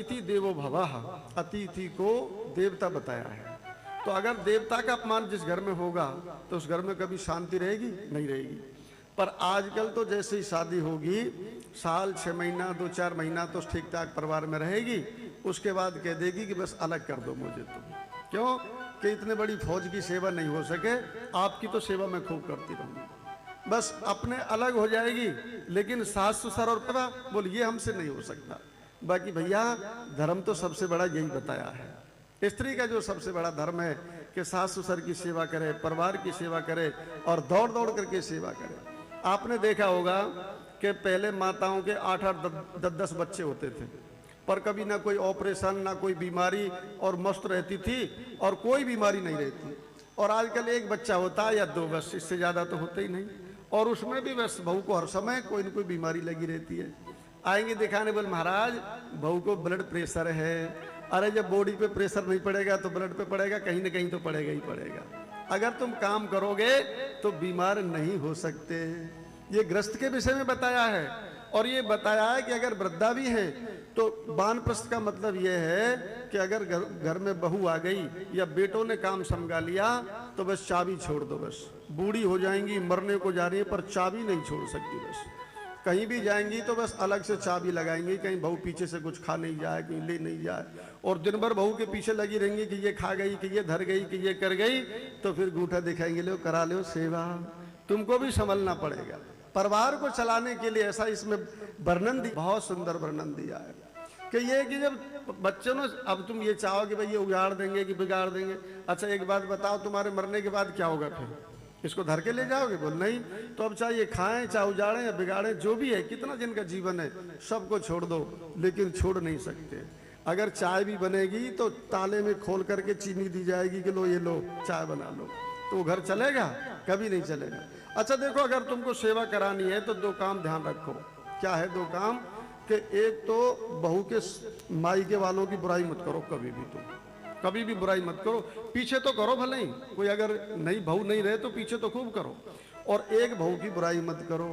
अतिथि देवो भवः, अतिथि को देवता बताया है। तो अगर देवता का अपमान जिस घर में होगा तो उस घर में कभी शांति रहेगी? नहीं रहेगी। पर आजकल तो जैसे ही शादी होगी, साल 6 महीना 2-4 महीना तो ठीक ठाक परिवार में रहेगी, उसके बाद कह देगी कि बस अलग कर दो मुझे तुम। क्यों? कि इतने बड़ी फौज की सेवा नहीं हो सके, आपकी तो सेवा मैं खूब करती रहूंगी। बस अपने अलग हो जाएगी, लेकिन सास ससुर और पिता बोल ये हमसे नहीं हो सकता। बाकी भैया धर्म तो सबसे बड़ा यही बताया है। स्त्री का जो सबसे बड़ा धर्म है कि सास ससुर की सेवा करे, परिवार की सेवा करे और दौड़ दौड़ करके सेवा करे। आपने देखा होगा कि पहले माताओं के 8-8 10-10 बच्चे होते थे, पर कभी ना कोई ऑपरेशन ना कोई बीमारी, और मस्त रहती थी और कोई बीमारी नहीं रहती। और आजकल एक बच्चा होता है या 2, बस इससे ज़्यादा तो होते ही नहीं। और उसमें भी बस बहू को हर समय कोई ना कोई बीमारी लगी रहती है। आएंगे दिखाने, बोले महाराज बहू को ब्लड प्रेशर है। अरे जब बॉडी पे प्रेशर नहीं पड़ेगा तो ब्लड पे पड़ेगा, कहीं ना कहीं तो पड़ेगा ही पड़ेगा। अगर तुम काम करोगे तो बीमार नहीं हो सकते। ये गृहस्थ के विषय में बताया है। और ये बताया है कि अगर वृद्धा भी है तो वानप्रस्थ का मतलब यह है कि अगर घर में बहू आ गई या बेटों ने काम संभाल लिया तो बस चाबी छोड़ दो। बस बूढ़ी हो जाएंगी, मरने को जा रही है, पर चाबी नहीं छोड़ सकती। बस कहीं भी जाएंगी तो बस अलग से चाबी लगाएंगी, कहीं बहू पीछे से कुछ खा नहीं जाए, कहीं ले नहीं जाए। और दिन भर बहू के पीछे लगी रहेंगी कि ये खा गई, कि ये धर गई, कि ये कर गई। तो फिर गूठा दिखाएंगे, लो करा लो सेवा। तुमको भी संभलना पड़ेगा परिवार को चलाने के लिए। ऐसा इसमें वर्णन दिया, बहुत सुंदर वर्णन दिया है कि ये कि जब बच्चों ने, अब तुम ये चाहो कि भाई ये उजाड़ देंगे कि बिगाड़ देंगे। अच्छा एक बात बताओ, तुम्हारे मरने के बाद क्या होगा? फिर इसको धर के ले जाओगे? बोल नहीं। तो अब चाहे ये खाएं, चाहे उजाड़ें या बिगाड़ें, जो भी है, कितना जिनका जीवन है सबको छोड़ दो, लेकिन छोड़ नहीं सकते। अगर चाय भी बनेगी तो ताले में खोल करके चीनी दी जाएगी कि लो ये लो चाय बना लो, तो वो घर चलेगा? कभी नहीं चलेगा। अच्छा देखो, अगर तुमको सेवा करानी है तो 2 काम ध्यान रखो। क्या है 2 काम? कि एक तो बहू के मायके वालों की बुराई मत करो कभी भी। तुम कभी भी बुराई मत करो, पीछे तो करो भले ही, कोई अगर नहीं बहू नहीं रहे तो पीछे तो खूब करो। और एक बहू की बुराई मत करो।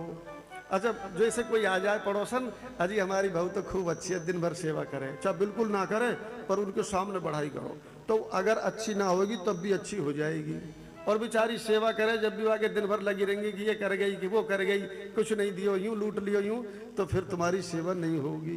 अच्छा जैसे कोई आ जाए पड़ोसन, अजी हमारी बहू तो खूब अच्छी है, दिन भर सेवा करे, चाहे बिल्कुल ना करे पर उनके सामने बढ़ाई करो, तो अगर अच्छी ना होगी तब भी अच्छी हो जाएगी। और बेचारी सेवा करे, जब भी आके दिन भर लगी रहेंगी कि ये कर गई कि वो कर गई, कुछ नहीं दियो, यूं लूट लियो यूं, तो फिर तुम्हारी सेवा नहीं होगी।